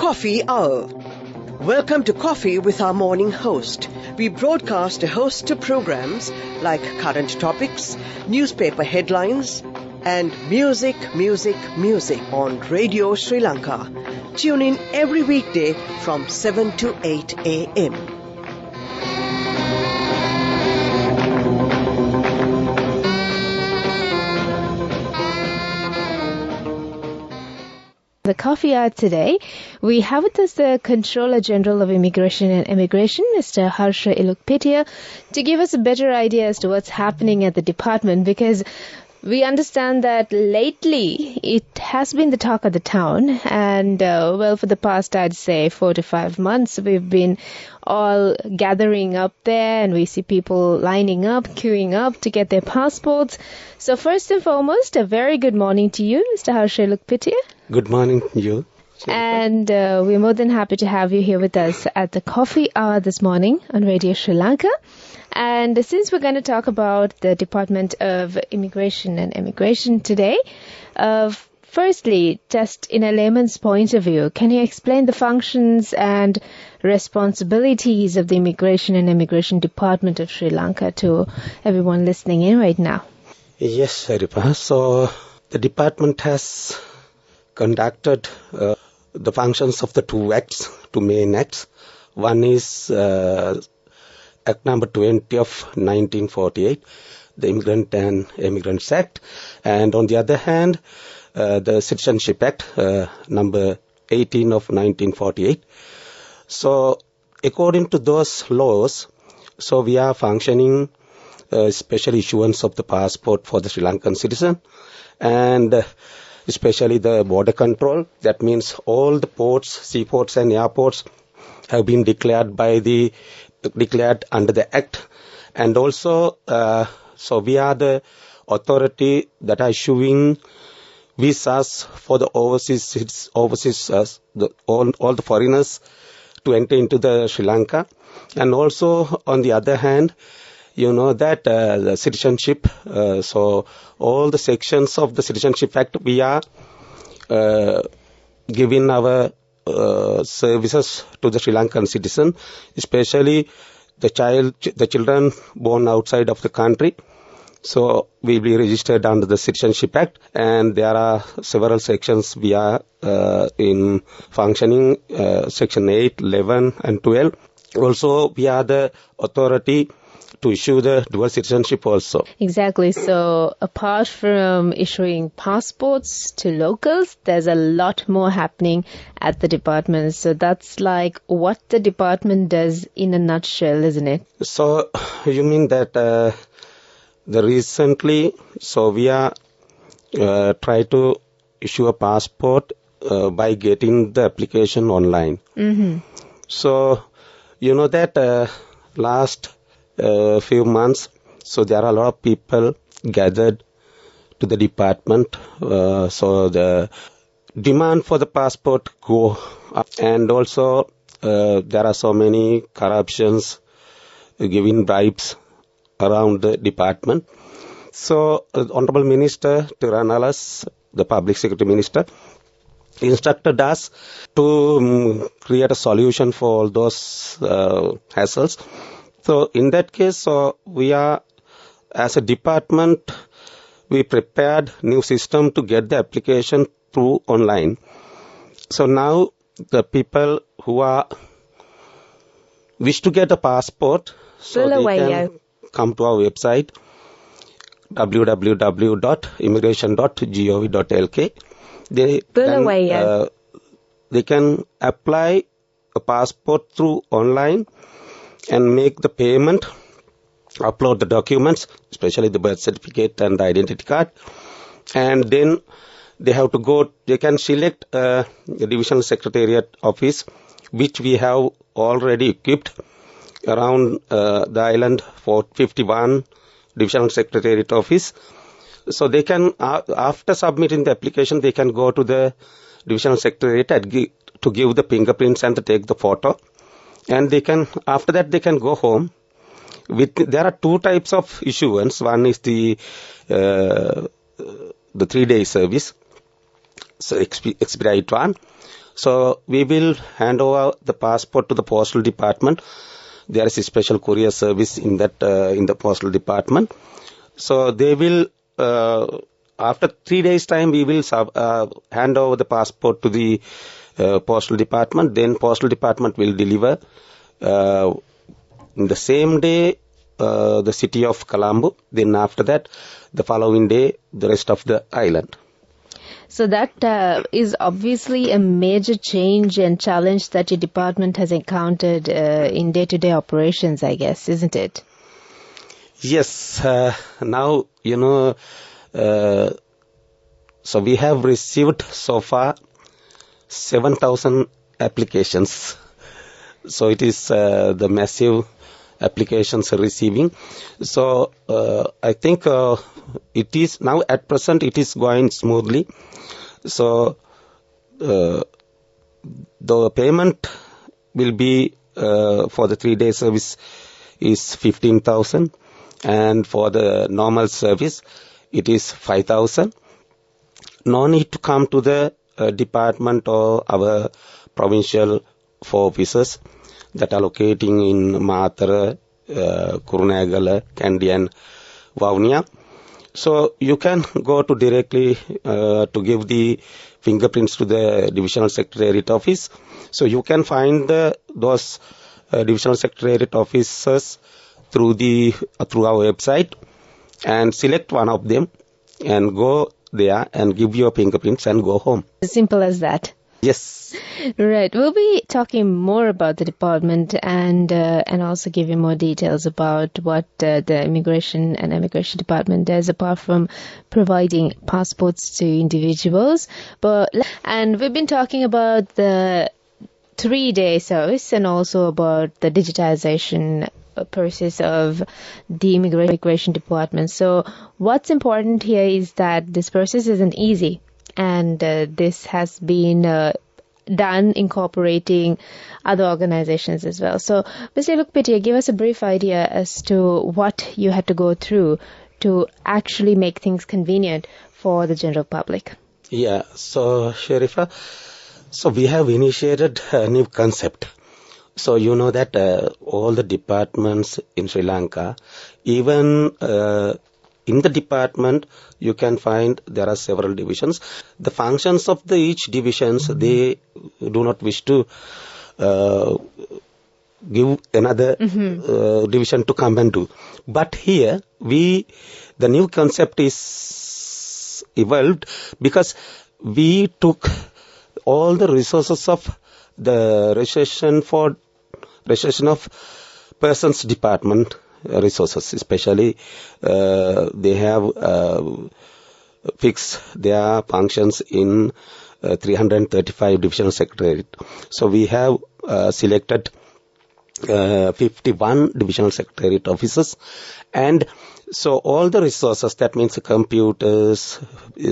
Coffee Hour. Welcome to Coffee with our morning host. We broadcast a host of programs like current topics, newspaper headlines, and music on Radio Sri Lanka. Tune in every weekday from 7 to 8 a.m. The coffee hour today, we have with us the Controller General of Immigration and Immigration, Mr. Harsha Ilukpitiya, to give us a better idea as to what's happening at the department, because we understand that lately it has been the talk of the town, and for the past, I'd say 4 to 5 months, we've been all gathering up there, and we see people lining up, queuing up to get their passports. So first and foremost, a very good morning to you, Mr. Harsha Ilukpitiya. Good morning to you. And we're more than happy to have you here with us at the coffee hour this morning on Radio Sri Lanka. And since we're going to talk about the Department of Immigration and Immigration today, firstly, just in a layman's point of view, can you explain the functions and responsibilities of the Immigration and Immigration Department of Sri Lanka to everyone listening in right now? Yes, Haripa. So the department has conducted the functions of the two main acts. One is Act number 20 of 1948, the Immigrant and Emigrants Act, and on the other hand, the Citizenship Act, number 18 of 1948. So, according to those laws, so we are functioning special issuance of the passport for the Sri Lankan citizen, and especially the border control. That means all the ports, seaports and airports have been declared under the Act. And also, so we are the authority that are issuing visas for the all the foreigners to enter into the Sri Lanka. And also, on the other hand, you know that the citizenship, so all the sections of the Citizenship Act, we are giving our services to the Sri Lankan citizen, especially the children born outside of the country. So we will be registered under the Citizenship Act, and there are several sections we are in functioning, section 8, 11 and 12. Also, we are the authority to issue the dual citizenship also. Exactly. So apart from issuing passports to locals, there's a lot more happening at the department. So that's like what the department does in a nutshell, isn't it? So you mean that the recently, so we are try to issue a passport by getting the application online. Mm-hmm. So you know that last few months, so there are a lot of people gathered to the department. So the demand for the passport go up, and also there are so many corruptions, giving bribes around the department. So Honorable Minister Tiranalas, the Public Secretary Minister, instructed us to create a solution for all those hassles. So in that case, so we are, as a department, we prepared new system to get the application through online. So now the people who wish to get a passport, so they can come to our website www.immigration.gov.lk. They can apply a passport through online and make the payment, upload the documents, especially the birth certificate and the identity card, and then they have to go, they can select the divisional secretariat office, which we have already equipped around the island for 51 divisional secretariat office. So they can, after submitting the application, they can go to the divisional secretariat to give the fingerprints and to take the photo. And they can, after that, they can go home. There are two types of issuance. One is the 3-day service, so expedite one. So we will hand over the passport to the postal department. There is a special courier service in the postal department. So they will, after 3 days time, we will hand over the passport to the postal department. Then postal department will deliver in the same day the city of Colombo. Then after that, the following day, the rest of the island. So that is obviously a major change and challenge that your department has encountered in day-to-day operations, I guess, isn't it? Yes. Now, so we have received so far 7,000 applications. So it is the massive applications receiving. So I think it is now at present it is going smoothly. So the payment will be for the 3-day service is 15,000, and for the normal service it is 5,000. No need to come to the department or our provincial 4 offices that are locating in Matara, Kurunegala, Kandy and Vavuniya. So you can go to directly to give the fingerprints to the divisional secretariat office. So you can find those divisional secretariat officers through our website and select one of them and go there and give your fingerprints and go home. Simple as that. Yes. Right. We'll be talking more about the department and also give you more details about what the Immigration and Immigration Department does apart from providing passports to individuals. And we've been talking about the 3-day service and also about the digitization process of the Immigration Department. So what's important here is that this process isn't easy. And this has been done incorporating other organizations as well. So, Mr. Ilukpitiya, give us a brief idea as to what you had to go through to actually make things convenient for the general public. Yeah, so Sharifa, so we have initiated a new concept. So you know that all the departments in Sri Lanka, even in the department, you can find there are several divisions. The functions of each divisions, they do not wish to give another division to come and do. But here, the new concept is evolved because we took all the resources of the registration of persons department resources, especially they have fixed their functions in 335 divisional secretariat. So we have selected 51 divisional secretariat officers, and so all the resources, that means computers,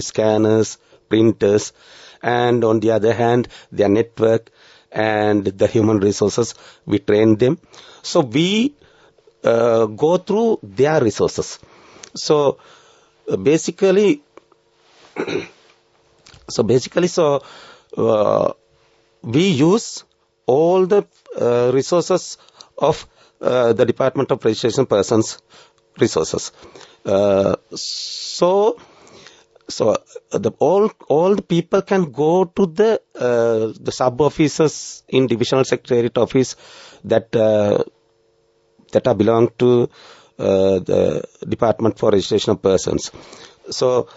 scanners, printers, and on the other hand their network and the human resources, we train them. So we go through their resources. So basically, we use all the resources of the Department of Registration Persons resources. All the people can go to the sub offices in divisional secretariat office that are belong to the Department for Registration of Persons. So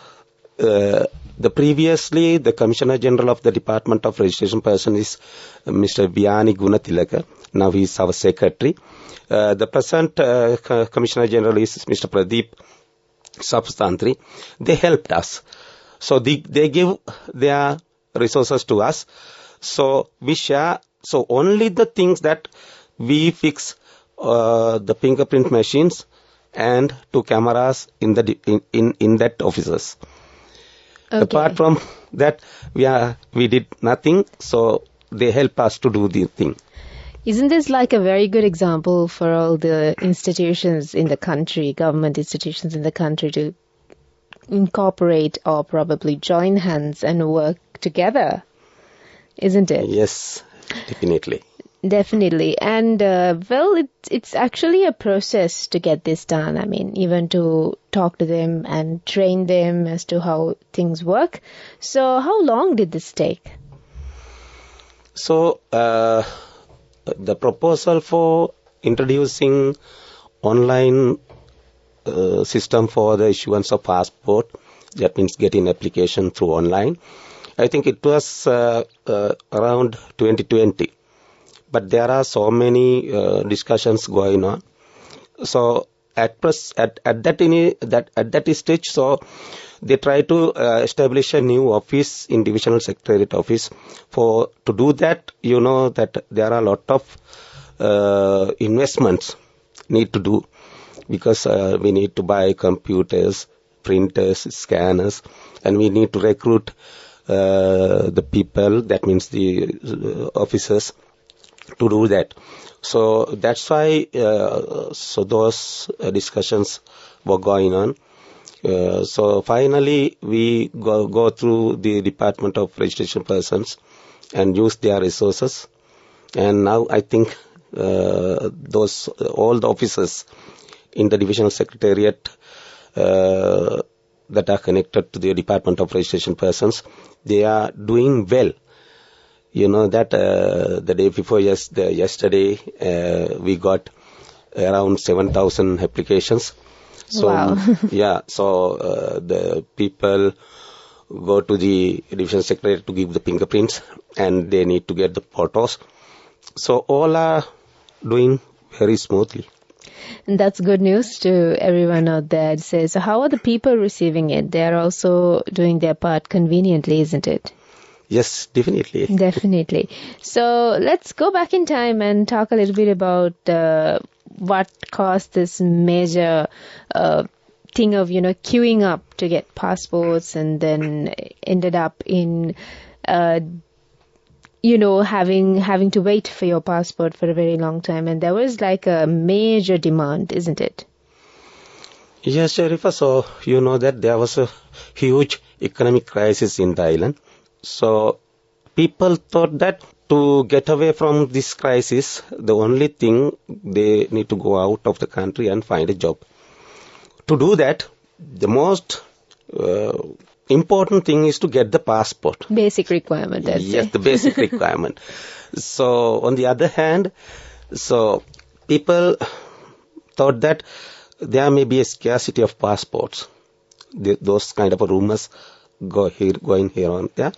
previously the Commissioner General of the Department of Registration Persons is Mr. Vyani Gunatilaka. Now he is our secretary. The present Commissioner General is Mr. Pradeep Substantri. They helped us. So they give their resources to us. So we share. So only the things that we fix, the fingerprint machines and 2 cameras in that offices. Okay. Apart from that, we did nothing. So they help us to do the thing. Isn't this like a very good example for all the institutions in the country, government institutions in the country, to incorporate or probably join hands and work together isn't it? Yes, definitely. Definitely. And it's actually a process to get this done. I mean, even to talk to them and train them as to how things work. So how long did this take? So, the proposal for introducing online system for the issuance of passport, that means getting application through online, I think it was around 2020. But there are so many discussions going on. So at that stage, so they try to establish a new office in divisional secretariat office. To do that, you know that there are a lot of investments need to do, because we need to buy computers, printers, scanners, and we need to recruit the people, that means the officers, to do that. So that's why so those discussions were going on. So finally we go through the Department of Registration Persons and use their resources, and now I think all the officers in the divisional secretariat that are connected to the Department of Registration Persons, they are doing well. You know that the day before yesterday, we got around 7,000 applications. So, wow. Yeah, so the people go to the division secretary to give the fingerprints, and they need to get the photos. So all are doing very smoothly. And that's good news to everyone out there. So how are the people receiving it? They are also doing their part conveniently, isn't it? Yes, definitely. Definitely. So let's go back in time and talk a little bit about what caused this major thing of, queuing up to get passports, and then ended up in, having to wait for your passport for a very long time. And there was like a major demand, isn't it? Yes, Sharifa. So you know that there was a huge economic crisis in Thailand. So people thought that to get away from this crisis, the only thing, they need to go out of the country and find a job. To do that, the most important thing is to get the passport. Basic requirement, I'd Yes, say. the basic requirement. So on the other hand, so people thought that there may be a scarcity of passports. Those kind of rumors going here on, yeah.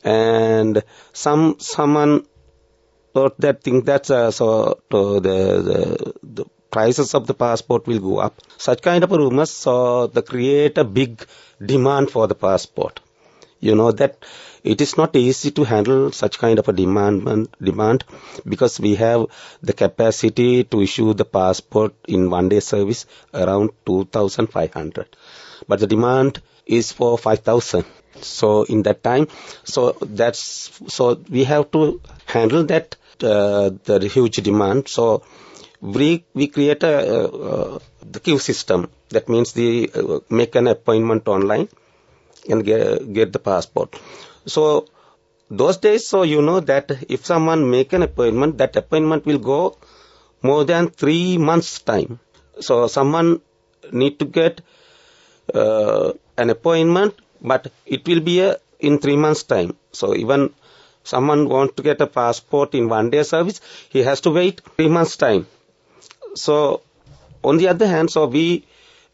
And someone thought that the prices of the passport will go up. Such kind of rumors, so they create a big demand for the passport. You know that it is not easy to handle such kind of a demand, because we have the capacity to issue the passport in one-day service around 2,500. But the demand is for 5,000. So in that time, so we have to handle that the huge demand. So we create the queue system. That means make an appointment online and get the passport. So those days, so you know that if someone make an appointment, that appointment will go more than 3 months time. So someone need to get an appointment, but it will be in 3 months time. So even someone want to get a passport in one-day service, he has to wait 3 months time. So on the other hand, so we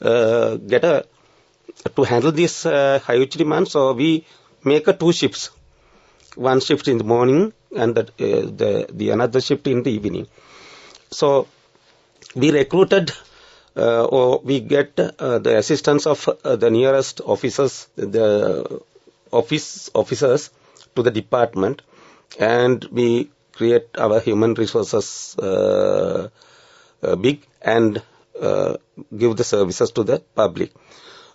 to handle this huge demand, so we make 2 shifts. One shift in the morning and the another shift in the evening. So we recruited or we get the assistance of the nearest officers, the officers to the department, and we create our human resources big and give the services to the public.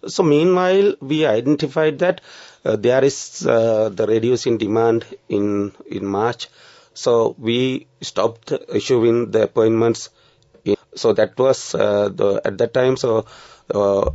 So meanwhile, we identified that there is the reduce in demand in March. So we stopped issuing the appointments. So that was at that time. So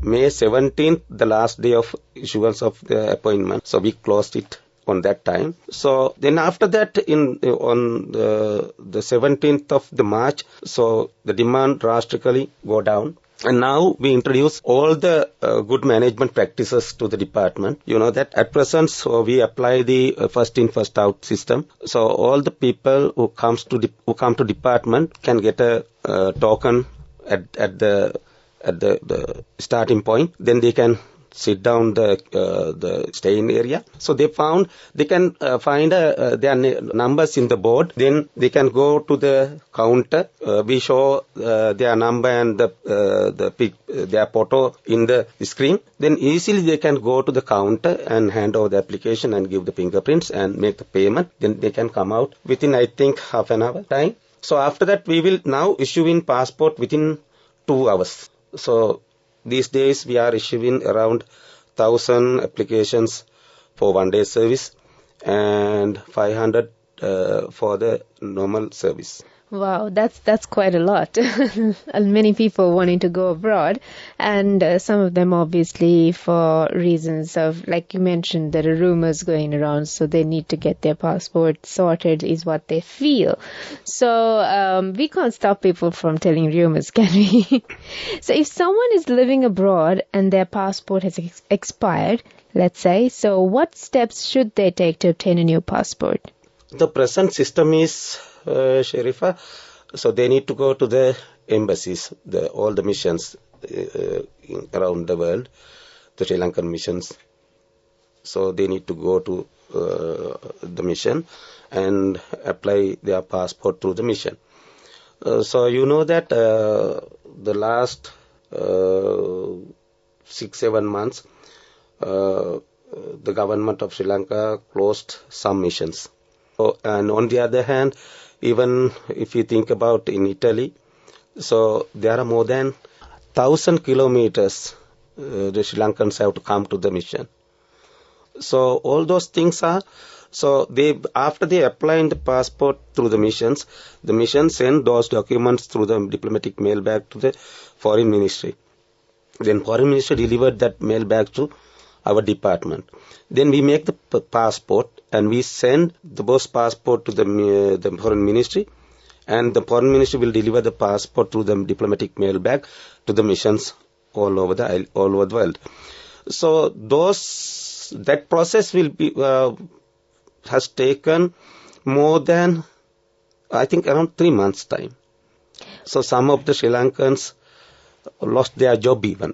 May 17th, the last day of issuance of the appointment. So we closed it on that time. So then after that, on the 17th of the March, so the demand drastically go down. And now we introduce all the good management practices to the department. You know that at present, so we apply the first in first out system. So all the people who come to department can get a token at the starting point. Then they can sit down the staying area. So they can find their numbers in the board. Then they can go to the counter. We show their number and their photo in the screen. Then easily they can go to the counter and hand over the application and give the fingerprints and make the payment. Then they can come out within, I think, half an hour time. So after that, we will now issue in passport within 2 hours. So these days, we are issuing around 1,000 applications for one-day service and 500 for the normal service. Wow, that's quite a lot. Many people wanting to go abroad, and some of them obviously for reasons of, like you mentioned, there are rumors going around, so they need to get their passport sorted, is what they feel. So we can't stop people from telling rumors, can we? So if someone is living abroad and their passport has expired, let's say, so what steps should they take to obtain a new passport? The present system is, Sharifa, so they need to go to the embassies, all the missions around the world, the Sri Lankan missions. So they need to go to the mission and apply their passport through the mission. So you know that the last 6-7 months, the government of Sri Lanka closed some missions. And on the other hand, even if you think about in Italy, so there are more than 1,000 kilometers the Sri Lankans have to come to the mission. So all those things are, so after they apply the passport through the mission send those documents through the diplomatic mail bag to the foreign ministry. Then foreign ministry delivered that mail bag to our department. Then we make the passport and we send the both passport to the foreign ministry, and the foreign ministry will deliver the passport through the diplomatic mail bag to the missions all over the world. So that process will be has taken more than, I think, around 3 months' time. So some of the Sri Lankans lost their job even.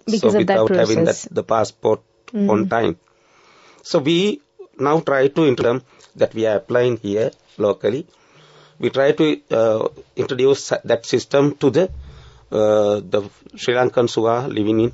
Because of that process. Without having the passport on time. So we now try to introduce that we are applying here locally. We try to introduce that system to the Sri Lankans who are living in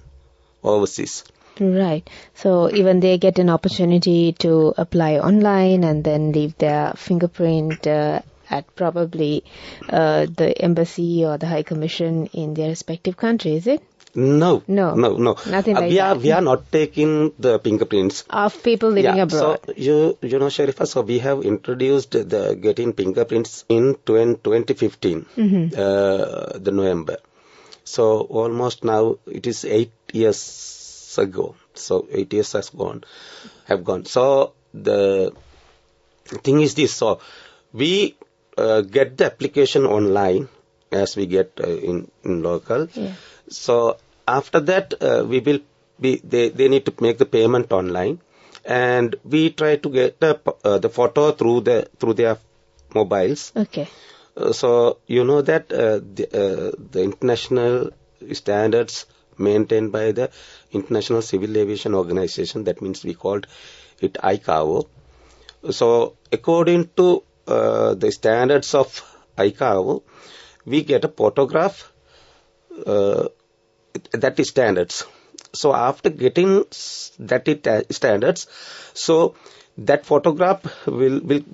overseas. Right. So even they get an opportunity to apply online and then leave their fingerprint at probably the embassy or the High Commission in their respective country, is it? No. Nothing like that. We are not taking the fingerprints of people living abroad. So you know, Sharifa, so we have introduced the getting fingerprints in 2015, the November. So almost now it is 8 years ago. So 8 years have gone. So the thing is this. So we get the application online as we get in local. Yeah. So after that, they need to make the payment online, and we try to get the photo through their mobiles. Okay. So you know that the international standards maintained by the International Civil Aviation Organization, that means we called it ICAO. So according to the standards of ICAO, we get a photograph. That is standards. So after getting that standards, so that photograph will be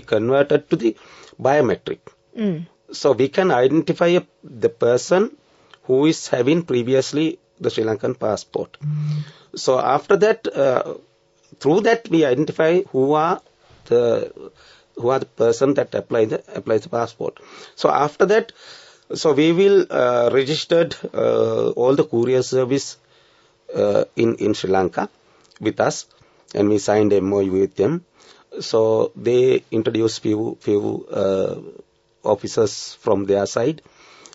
converted to the biometric. So we can identify the person who is having previously the Sri Lankan passport. So after that, through that we identify who are the person that applies the passport. So after that, so we will registered all the courier service in Sri Lanka, with us, and we signed a MOU with them. So they introduced few officers from their side.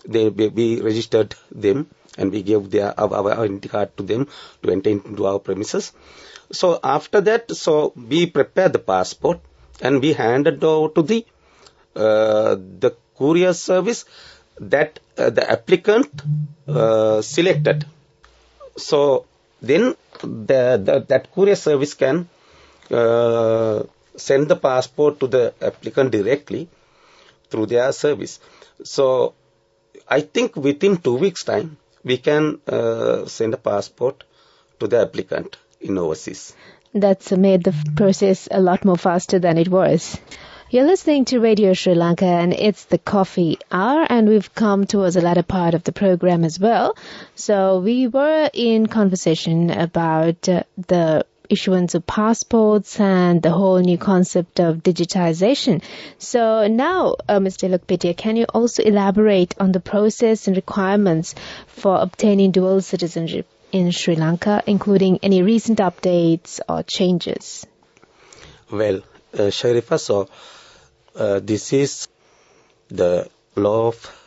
We registered them, and we gave our identity card to them to enter into our premises. So after that, so we prepared the passport and we handed over to the courier service that the applicant selected. So then that courier service can send the passport to the applicant directly through their service. So I think within 2 weeks' time, we can send a passport to the applicant in overseas. That's made the process a lot more faster than it was. You're listening to Radio Sri Lanka, and it's the coffee hour, and we've come towards the latter part of the program as well. So we were in conversation about the issuance of passports and the whole new concept of digitization. So now, Mr. Ilukpitiya, can you also elaborate on the process and requirements for obtaining dual citizenship in Sri Lanka, including any recent updates or changes? Well, Sharifa, so this is the law of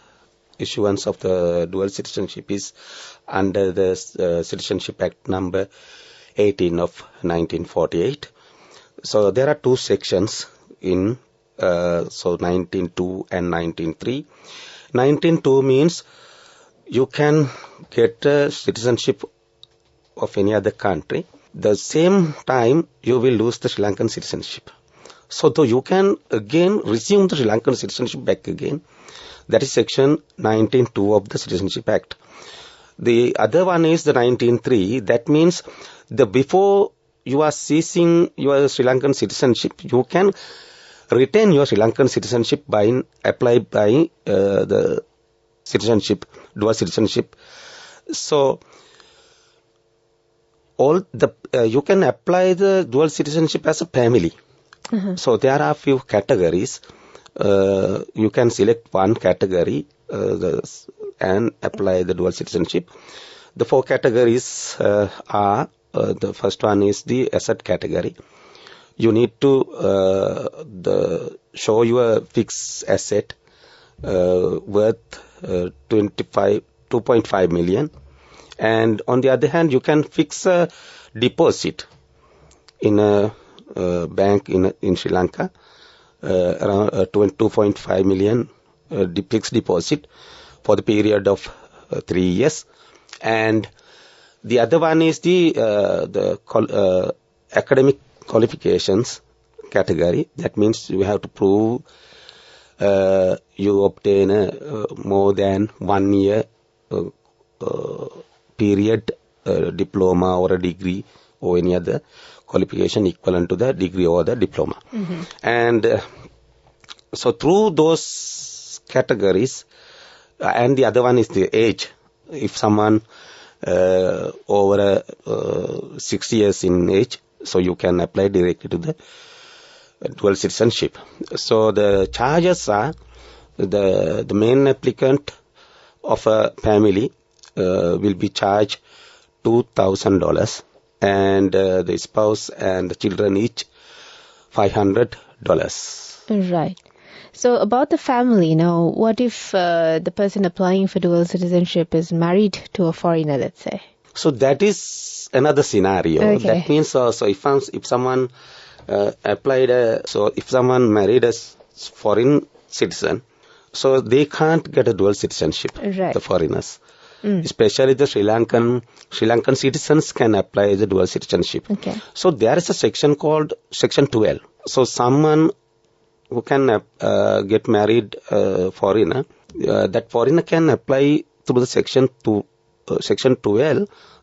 issuance of the dual citizenship is under the Citizenship Act number 18 of 1948. So there are two sections in 19.2 and 19.3. 19.2 means you can get a citizenship of any other country. The same time you will lose the Sri Lankan citizenship. So though you can again resume the Sri Lankan citizenship back again. That is section 19.2 of the Citizenship Act. The other one is the 19.3. That means before you are ceasing your Sri Lankan citizenship, you can retain your Sri Lankan citizenship by the citizenship, dual citizenship. So you can apply the dual citizenship as a family. Mm-hmm. So there are a few categories. You can select one category and apply the dual citizenship. The 4 categories are, the first one is the asset category. You need to show your fixed asset worth 2.5 million. And on the other hand, you can fix a deposit in a bank in Sri Lanka, around 2.5 million fixed deposit for the period of 3 years. And the other one is the academic qualifications category. That means you have to prove you obtain a more than 1 year period diploma or a degree or any other qualification equivalent to the degree or the diploma. Mm-hmm. And so through those categories, and the other one is the age. If someone over 60 years in age, so you can apply directly to the dual citizenship. So the charges are the main applicant of a family will be charged $2,000, and the spouse and the children each $500. Right. So about the family now, what if the person applying for dual citizenship is married to a foreigner, let's say? So that is another scenario. Okay. That means so if someone if someone married a foreign citizen, so they can't get a dual citizenship, right. The foreigners. Especially the Sri Lankan citizens can apply the dual citizenship. Okay. So there is a section called Section 12. So someone who can get married foreigner, that foreigner can apply through the Section 12,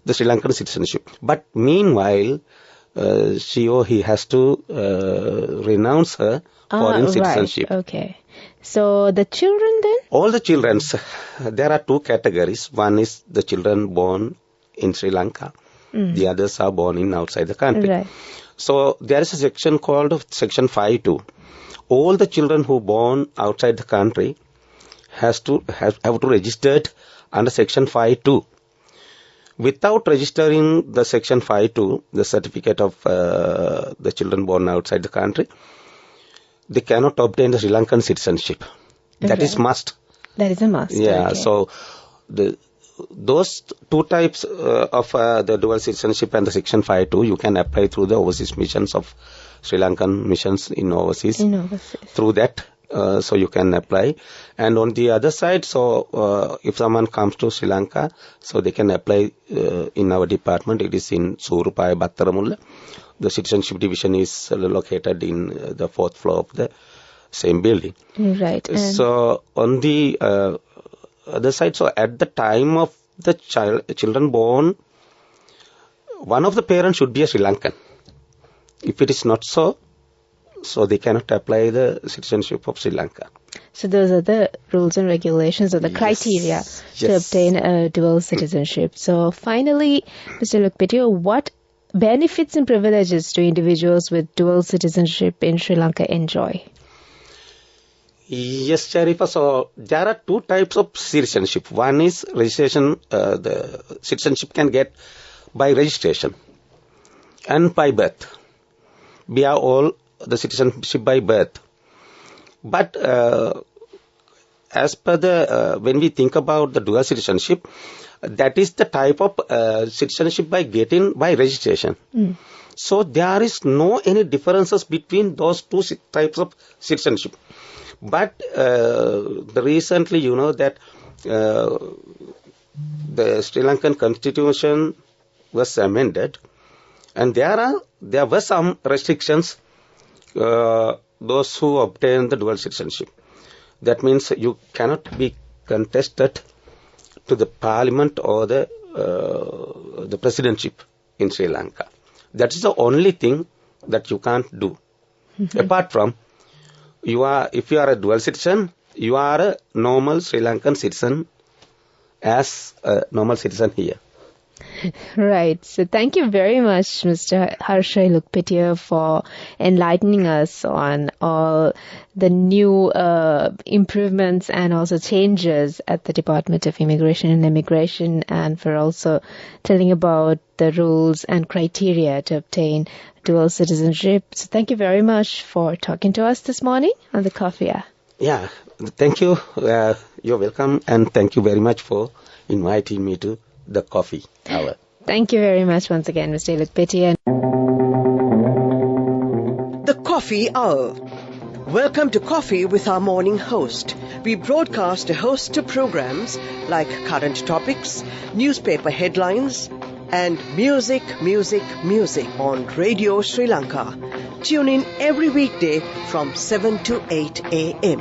the Sri Lankan citizenship. But meanwhile, she or he has to renounce her foreign citizenship. Right. Okay. So the children then? All the children, there are 2 categories. One is the children born in Sri Lanka. The others are born in outside the country. Right. So there is a section called Section 5.2. All the children who born outside the country have to register under Section 5.2. without registering the Section 5.2, the certificate of the children born outside the country, they cannot obtain the Sri Lankan citizenship. Okay. That is must. That is a must. Yeah, okay. So those two types of the dual citizenship and the Section 5.2, you can apply through the overseas missions of Sri Lankan missions in overseas. Through that, so you can apply. And on the other side, so if someone comes to Sri Lanka, so they can apply in our department. It is in Surupaya, Battaramulla. The citizenship division is located in the 4th floor of the same building. Right. So on the other side, so at the time of the children born, one of the parents should be a Sri Lankan. If it is not so, so they cannot apply the citizenship of Sri Lanka. So those are the rules and regulations or the criteria to obtain a dual citizenship. So finally, Mr. Ilukpitiya, what benefits and privileges do individuals with dual citizenship in Sri Lanka enjoy? Yes, Sharifa. So there are two types of citizenship. One is registration. The citizenship can get by registration and by birth. We are all the citizenship by birth. But as per the when we think about the dual citizenship, that is the type of citizenship by getting by registration. So there is no any differences between those two types of citizenship. But recently, you know that the Sri Lankan constitution was amended, and there were some restrictions. Those who obtain the dual citizenship, that means you cannot be contested to the parliament or the presidentship in Sri Lanka. That is the only thing that you can't do. Apart from if you are a dual citizen, you are a normal Sri Lankan citizen as a normal citizen here. Right. So thank you very much, Mr. Harsha Ilukpitiya, for enlightening us on all the new improvements and also changes at the Department of Immigration and Immigration, and for also telling about the rules and criteria to obtain dual citizenship. So thank you very much for talking to us this morning on the Coffee Hour. Yeah, thank you. You're welcome, and thank you very much for inviting me to the Coffee Hour. Thank you very much once again, Mr. Ilukpitiya. The Coffee Hour. Welcome to Coffee with our morning host. We broadcast a host of programs like current topics, newspaper headlines, and music on Radio Sri Lanka. Tune in every weekday from 7 to 8 a.m.